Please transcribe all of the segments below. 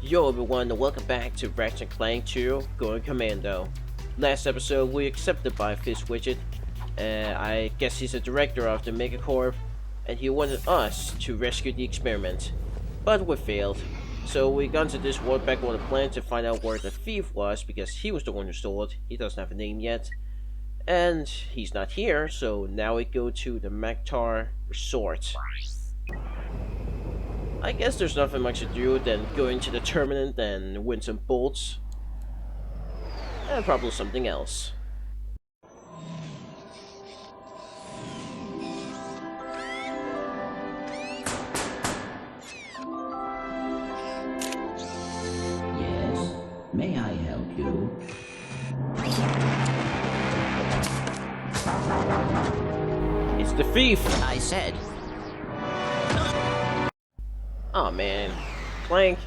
Yo everyone, and welcome back to Ratchet Clank 2 Going Commando. Last episode we accepted by Fish Widget. I guess he's a director of the Megacorp, and he wanted us to rescue the experiment. But we failed. So we got to this world back on the planet to find out where the thief was, because he was the one who stole it. He doesn't have a name yet. And he's not here, so now we go to the Maktar Resort. I guess there's nothing much to do than go into the tournament and win some bolts. And probably something else. Yes, may I help you? It's the thief! I said. Aw man, Clank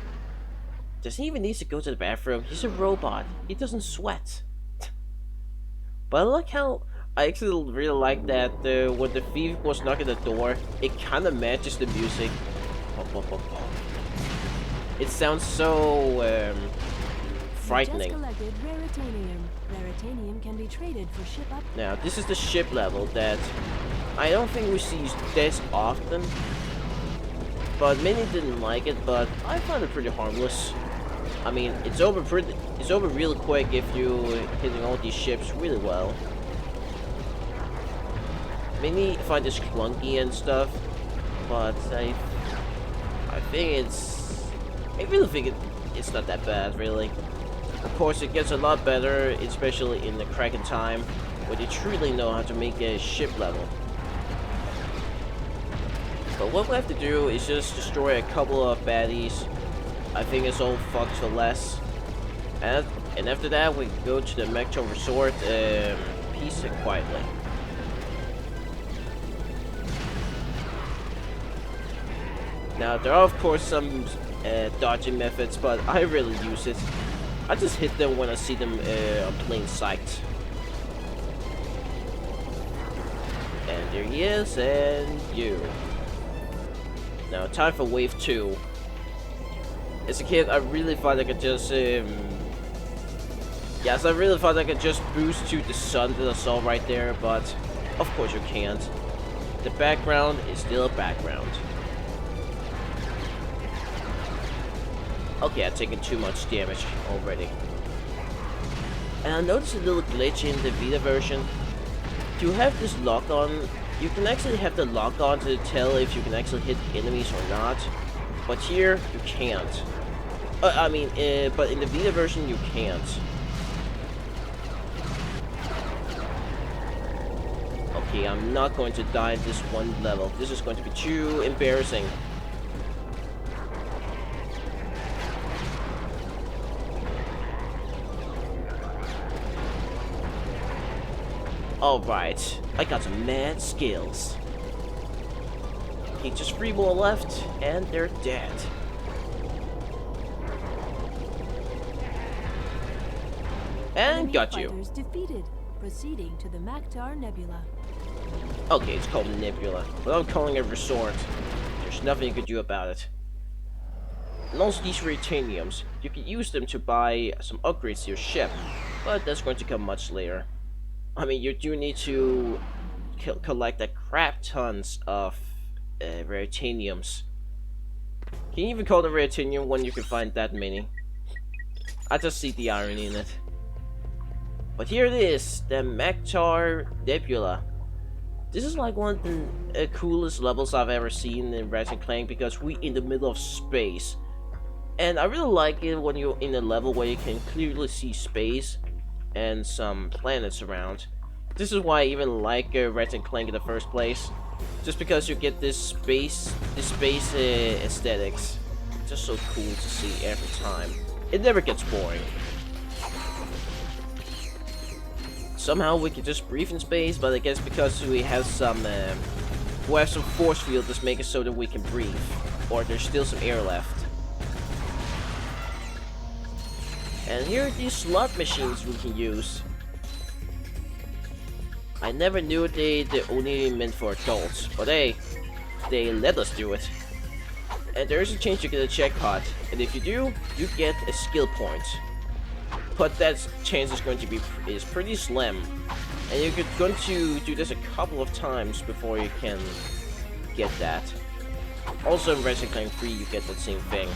doesn't even need to go to the bathroom. He's a robot. He doesn't sweat. But I like how I actually really like that when the thief was knocking the door, it kind of matches the music. It sounds so frightening. Just collected Raritanium. Raritanium can be traded for ship up. Now this is the ship level that I don't think we see this often. But many didn't like it, but I found it pretty harmless. I mean, it's over real quick if you hitting all these ships really well. Many find this clunky and stuff, but I really think it's not that bad, really. Of course, it gets a lot better, especially in the Kraken time, where they truly know how to make a ship level. But what we have to do is just destroy a couple of baddies. I think it's all fucked for less. And after that, we go to the Maktar Resort peace and quietly. Now, there are of course some dodging methods, but I really use it. I just hit them when I see them on plain sight. And there he is, and you. Now, time for wave 2. As a kid, I really thought I could just, yes, I really thought I could just boost to the sun that I saw right there, but of course you can't. The background is still a background. Okay, I've taken too much damage already. And I noticed a little glitch in the Vita version. To have this lock on, you can actually have the lock on to tell if you can actually hit enemies or not, but here you can't. But in the Vita version you can't. Okay, I'm not going to die at this one level. This is going to be too embarrassing. Alright, I got some mad skills. Okay, just 3 more left, and they're dead. And got you. Fighters defeated. Proceeding to the Maktar Nebula. Okay, it's called Nebula, but I'm calling it Resort. There's nothing you can do about it. And also these Rataniums, you can use them to buy some upgrades to your ship, but that's going to come much later. I mean, you do need to collect a crap tons of Raritaniums. Can you even call it a Raritanium when you can find that many? I just see the irony in it. But here it is, the Maktar Nebula. This is like one of the coolest levels I've ever seen in Ratchet Clank, because we're in the middle of space. And I really like it when you're in a level where you can clearly see space and some planets around. This is why I even like Ratchet Clank in the first place, just because you get this space aesthetics. It's just so cool to see every time. It never gets boring. Somehow we can just breathe in space, but I guess because we have some force field that's make it so that we can breathe, or there's still some air left. And here are these slot machines we can use. I never knew they only meant for adults, but hey, they let us do it. And there is a chance you get a jackpot, and if you do, you get a skill point. But that chance is going to be pretty slim, and you're going to do this a couple of times before you can get that. Also in Ratchet Clank 3 you get that same thing.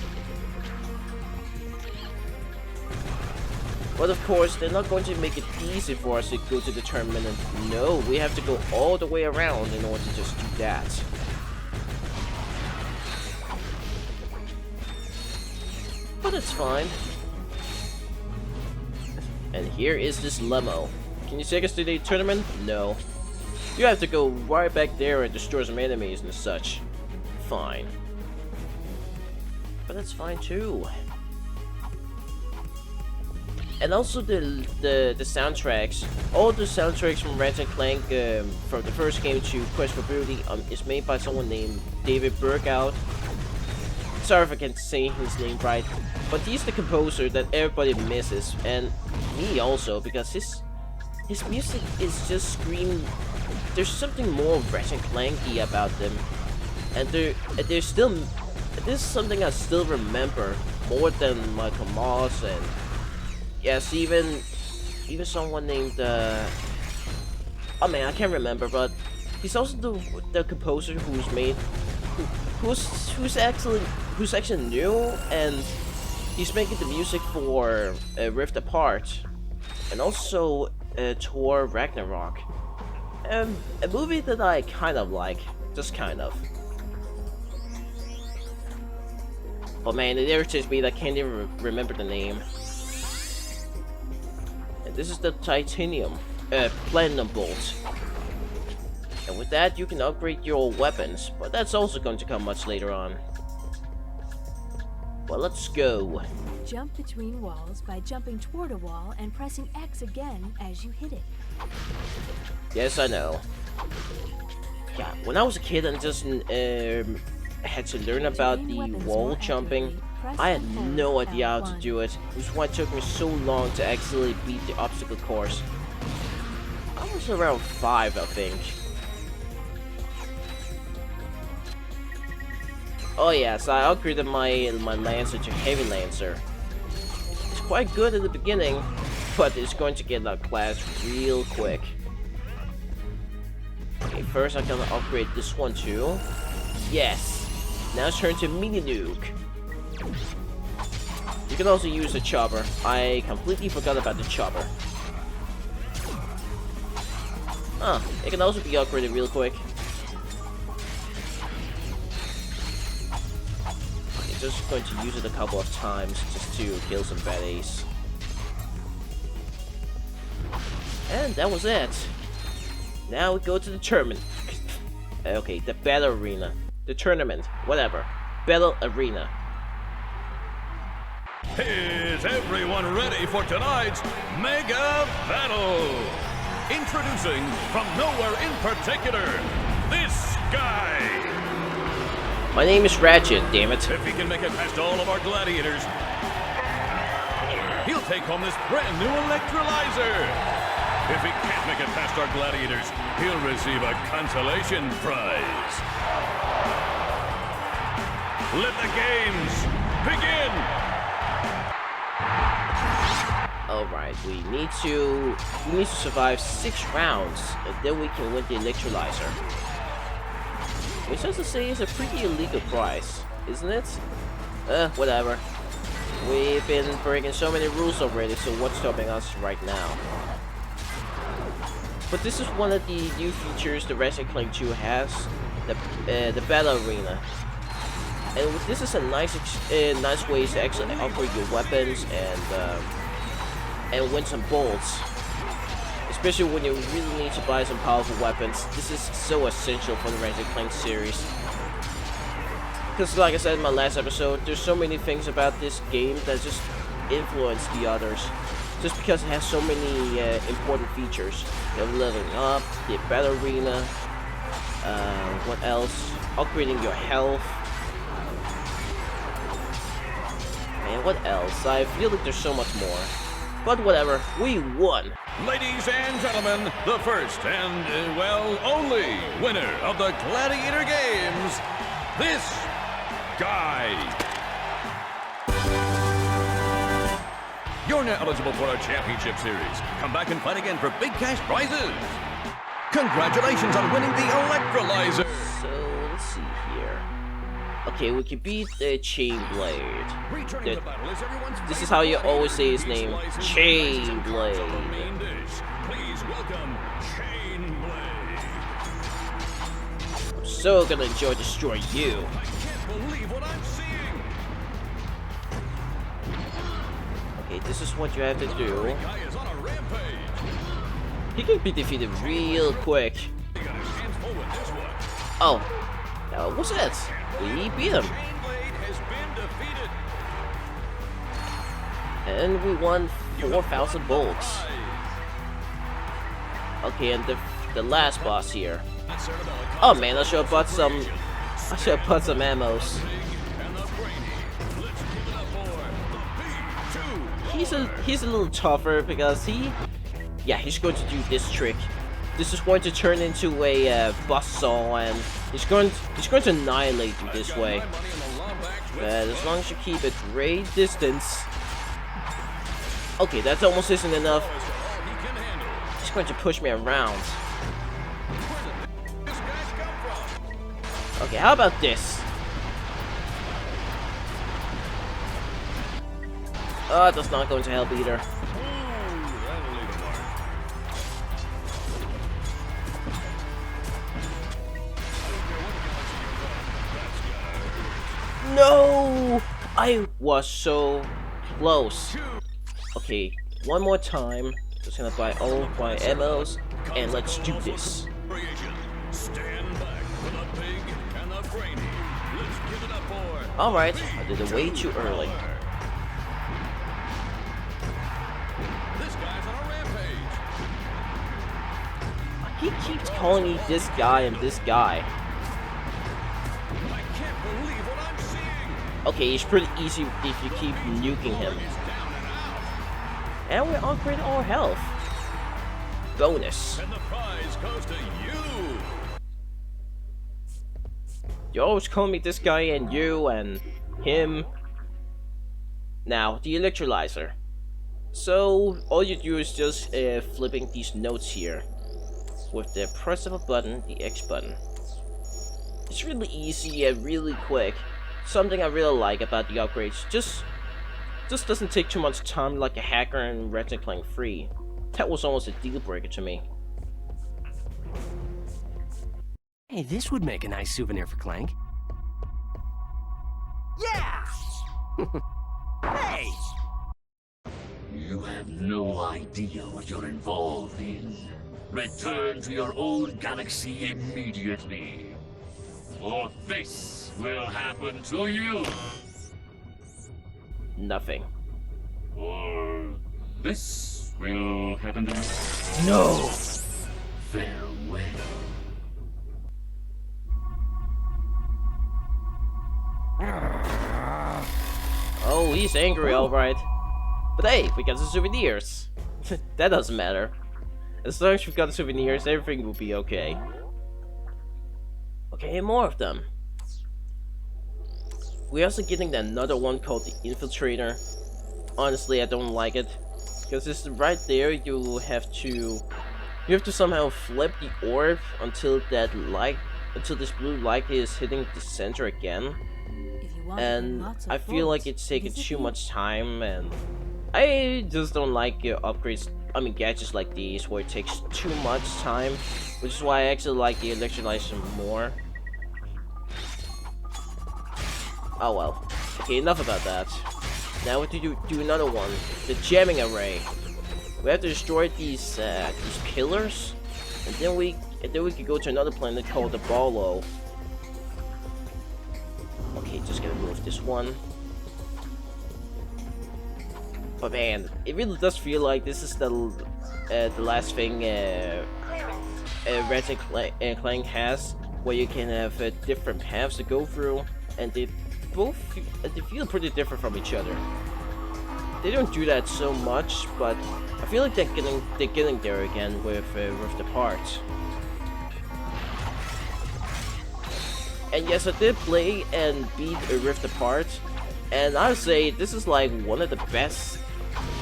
But of course, they're not going to make it easy for us to go to the tournament. No, we have to go all the way around in order to just do that. But it's fine. And here is this limo. Can you take us to the tournament? No. You have to go right back there and destroy some enemies and such. Fine. But that's fine too. And also the soundtracks. All the soundtracks from Ratchet Clank, from the first game to Quest for Beauty, is made by someone named David Bergout. Sorry if I can't say his name right, but he's the composer that everybody misses, and me also, because his music is just scream. There's something more Ratchet Clanky about them, and there's still, this is something I still remember more than Michael Moss and yes, even someone named oh man, I can't remember, but he's also the composer who's made who's actually new, and he's making the music for Rift Apart and also Thor Ragnarok, a movie that I kind of like, just kind of. But man, it irritates me that I can't even remember the name. This is the titanium platinum bolt, and with that you can upgrade your weapons, but that's also going to come much later on. Well, let's go. Jump between walls by jumping toward a wall and pressing X again as you hit it. Yes, I know. Yeah, when I was a kid and just had to learn about the wall jumping, I had no idea how to do it, which is why it took me so long to actually beat the obstacle course. I was around 5, I think. Oh yes, I upgraded my Lancer to Heavy Lancer. It's quite good at the beginning, but it's going to get outclassed real quick. Okay, first I'm gonna upgrade this one too. Yes! Now it's turned to Mini Nuke. You can also use the chopper. I completely forgot about the chopper. It can also be upgraded real quick. I'm just going to use it a couple of times just to kill some baddies. And that was it. Now we go to the tournament. Okay, the battle arena. The tournament, whatever. Battle arena. Is everyone ready for tonight's Mega Battle? Introducing from nowhere in particular, this guy. My name is Ratchet, damn it. If he can make it past all of our gladiators, he'll take home this brand new electrolyzer. If he can't make it past our gladiators, he'll receive a consolation prize. Let the games begin. Alright, we need to survive 6 rounds, and then we can win the electrolyzer. Which has to say is a pretty illegal prize, isn't it? Whatever. We've been breaking so many rules already, so what's stopping us right now? But this is one of the new features the Ratchet Clank 2 has, the battle arena. And this is a nice way to actually upgrade your weapons and win some bolts. Especially when you really need to buy some powerful weapons. This is so essential for the Ratchet Clank series. Because like I said in my last episode, there's so many things about this game that just influence the others. Just because it has so many important features. You know, leveling up, the battle arena, what else? Upgrading your health. And what else? I feel like there's so much more. But whatever, we won! Ladies and gentlemen, the first and, well, only winner of the Gladiator Games, this guy. You're now eligible for our championship series. Come back and fight again for big cash prizes. Congratulations on winning the electrolyzer. So let's see here. Okay, we can beat the Chain Blade. Returning to battle is everyone's This is how you favorite always say his name, license Chain and cards of the Blade. main dish. Please welcome Chain Blade. I'm so gonna enjoy destroy you. I can't believe what I'm seeing. Okay, this is what you have to do. Guy is on a rampage. He can be defeated real quick. He got his hands full with this one. Oh, what's that? We beat him. Chain Blade has been defeated. And we won 4,000 bolts. Okay, and the last boss here. Oh man, I should have bought some ammos. He's a little tougher because he's going to do this trick. This is going to turn into a buzzsaw, and he's going to annihilate you this way. But as long as you keep a great distance. Okay, that almost isn't enough. He's going to push me around. Okay, how about this? Oh, that's not going to help either. No! I was so close. Okay, one more time. Just gonna buy all my ammos, and let's do this. Alright, I did it way too early. This guy's on a rampage. He keeps calling me this guy and this guy. I can't believe what I'm seeing. Okay, it's pretty easy if you keep nuking him. He's down and out. And we upgrade our health. Bonus. And the prize goes to you. You always call me this guy and you and him. Now, the electrolyzer. So, all you do is just flipping these notes here. With the press of a button, the X button. It's really easy and really quick. Something I really like about the upgrades. Just doesn't take too much time like a hacker in Ratchet Clank 3. That was almost a deal breaker to me. Hey, this would make a nice souvenir for Clank. Yeah! Hey! You have no idea what you're involved in. Return to your own galaxy immediately. Or this will happen to you. Nothing. Or this will happen to you. No! Farewell. Oh, he's angry, alright. But hey, we got the souvenirs. That doesn't matter. As long as we've got the souvenirs, everything will be okay. Okay, more of them. We're also getting another one called the Infiltrator. Honestly, I don't like it. Because it's right there, you have to somehow flip the orb until this blue light is hitting the center again. If you want And lots of I feel like bolts, it's taking visit too the- much time, and I just don't like upgrades. I mean gadgets like these where it takes too much time, which is why I actually like the electrolyzer more. Oh well. Okay, enough about that. Now we have to do another one, the jamming array. We have to destroy these pillars, and then we can go to another planet called the Bolo. Okay, just gonna move this one. But man, it really does feel like this is the last thing Ratchet Clank has, where you can have different paths to go through, and they feel pretty different from each other. They don't do that so much, but I feel like they're getting there again with the parts. And yes, I did play and beat Rift Apart, and I would say this is like one of the best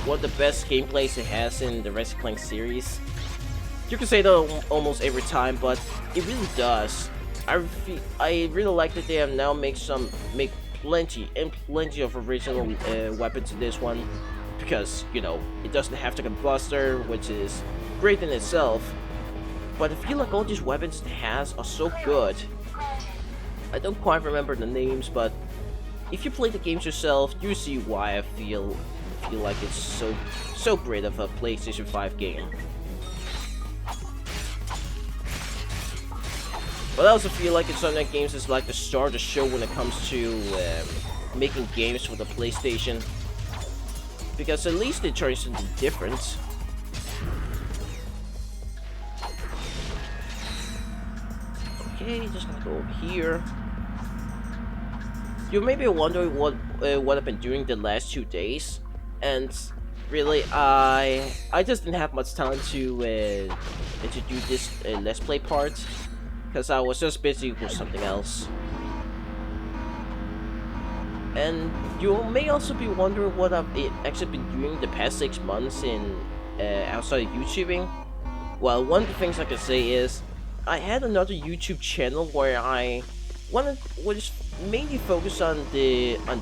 gameplays it has in the Ratchet Clank series. You can say that almost every time, but it really does. I really like that they have now make plenty of original weapons in this one, because you know it doesn't have the combuster, which is great in itself. But I feel like all these weapons it has are so good. I don't quite remember the names, but if you play the games yourself, you see why I feel like it's so great of a PlayStation 5 game. But I also feel like Insomniac Games is like the star of the show when it comes to making games for the PlayStation, because at least they try something different. Okay, just gonna go over here. You may be wondering what I've been doing the last 2 days, and really, I just didn't have much time to do this Let's Play part, because I was just busy with something else. And you may also be wondering what I've actually been doing the past 6 months in outside of YouTubing. Well, one of the things I can say is I had another YouTube channel where I was mainly focused on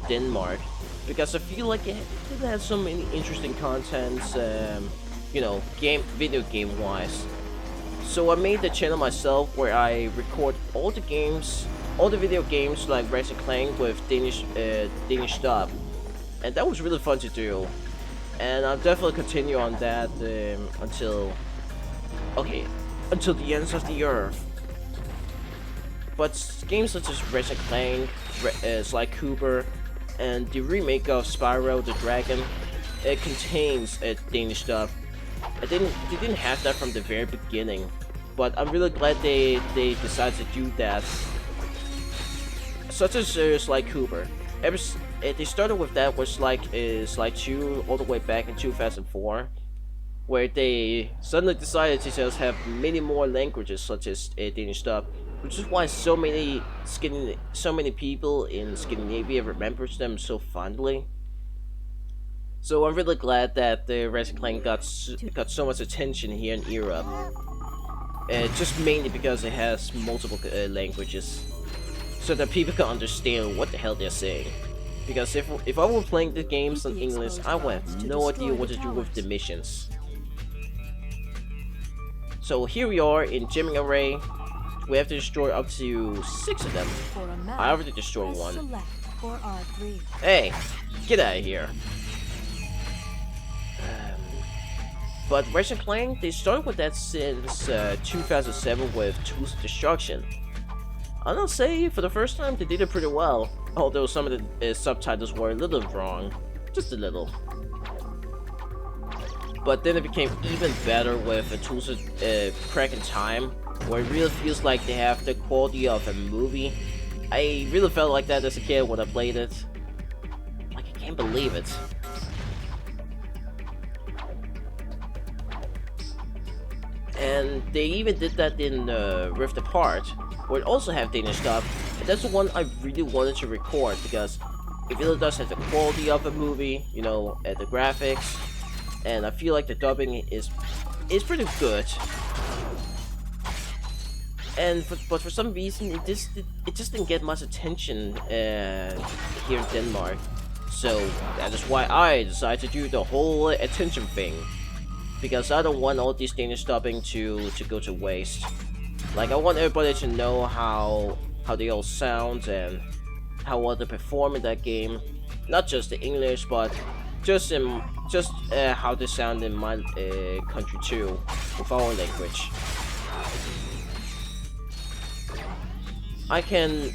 Denmark, because I feel like it had so many interesting contents, you know, video game wise. So I made the channel myself where I record all the video games like Ratchet Clank with Danish dub, and that was really fun to do. And I'll definitely continue on that until the ends of the earth. But games such as Ratchet Clank, Sly Cooper, and the remake of Spyro the Dragon, it contains a Danish dub. They didn't have that from the very beginning, but I'm really glad they decided to do that. Such as Sly Cooper. They started with that with Sly 2 all the way back in 2004, where they suddenly decided to just have many more languages such as Danish dub, which is why so many people in Scandinavia remembers them so fondly. So I'm really glad that the Ratchet Clank got so much attention here in Europe, just mainly because it has multiple languages, so that people can understand what the hell they're saying. Because if I were playing the games in English, I would have no idea what to do with the missions. So here we are in Gemming Array. We have to destroy up to 6 of them. I already destroyed one. Hey, get out of here. But Ratchet Clank, they started with that since 2007 with Tools of Destruction. I'll say for the first time they did it pretty well, although some of the subtitles were a little wrong, just a little. But then it became even better with Tools of Crack in Time, where it really feels like they have the quality of a movie. I really felt like that as a kid when I played it. Like, I can't believe it. And they even did that in Rift Apart, where it also have Danish dub, and that's the one I really wanted to record, because it really does have the quality of a movie, you know, and the graphics, and I feel like the dubbing is pretty good. But for some reason it just didn't get much attention here in Denmark, so that is why I decided to do the whole attention thing, because I don't want all this Danish dubbing to go to waste. Like, I want everybody to know how they all sound and how well they perform in that game, not just the English, but just how they sound in my country too, with our language. I can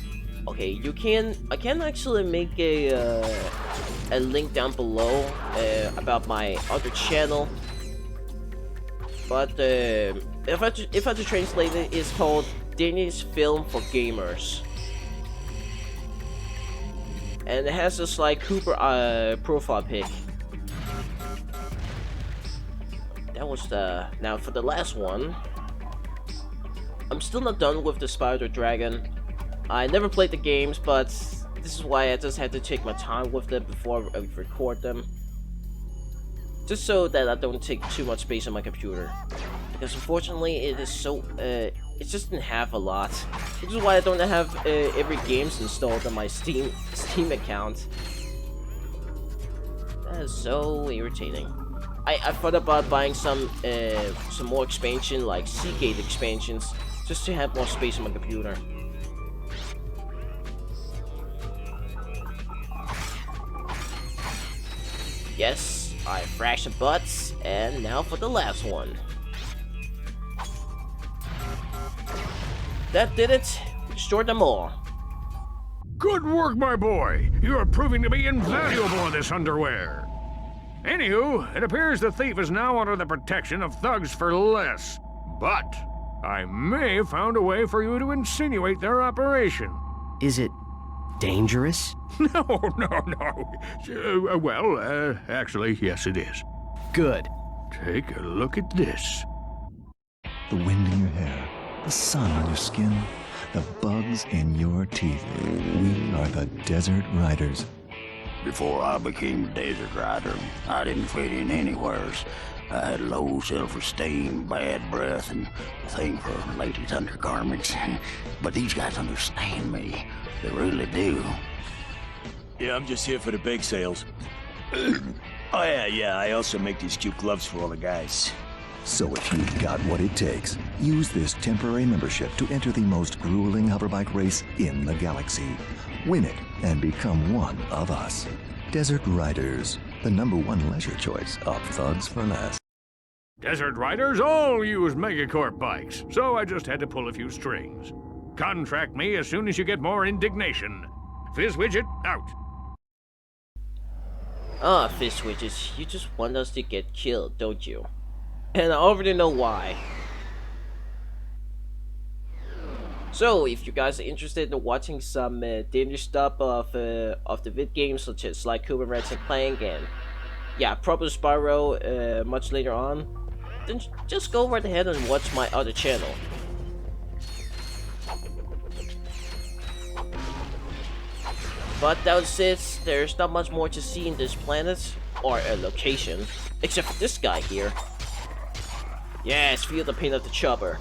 actually make a link down below about my other channel, but if I had to translate it, it's called Danish Film for Gamers, and it has a Sly Cooper profile pic. That was now for the last one. I'm still not done with the Spyro the Dragon. I never played the games, but this is why I just had to take my time with them before I record them. Just so that I don't take too much space on my computer. Because unfortunately it is so, it just didn't have a lot. Which is why I don't have every games installed on my Steam account. That is so irritating. I thought about buying some more expansion, like Seagate expansions, just to have more space on my computer. Yes, I thrashed the butts, and now for the last one. That did it. We destroyed them all. Good work, my boy. You are proving to be invaluable in this underwear. Anywho, it appears the thief is now under the protection of thugs for less. But I may have found a way for you to insinuate their operation. Is it dangerous? No. Actually, yes, it is. Good. Take a look at this. The wind in your hair, the sun on your skin, the bugs in your teeth. We are the Desert Riders. Before I became a desert rider, I didn't fit in anywheres. I had low self-esteem, bad breath, and a thing for ladies' undergarments. But these guys understand me. They really do. Yeah, I'm just here for the bake sales. Oh yeah, I also make these cute gloves for all the guys. So if you've got what it takes, use this temporary membership to enter the most grueling hoverbike race in the galaxy. Win it and become one of us. Desert Riders, the #1 leisure choice of thugs for less. Desert Riders all use Megacorp bikes, so I just had to pull a few strings. Contract me as soon as you get more indignation. Fizzwidget, out. Ah, Fizzwidget, you just want us to get killed, don't you? And I already know why. So, if you guys are interested in watching some dangerous stuff of the vid games such as Commando and Ratchet, Clank, and yeah, probably Spyro much later on, then just go right ahead and watch my other channel. But that was it. There's not much more to see in this planet or a location, except for this guy here. Yes, feel the pain of the chopper.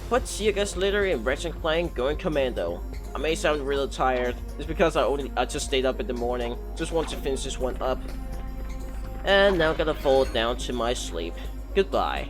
But see you guys later in Ratchet & Clank going Commando. I may sound really tired. It's because I just stayed up in the morning. Just want to finish this one up. And now gotta fall down to my sleep. Goodbye.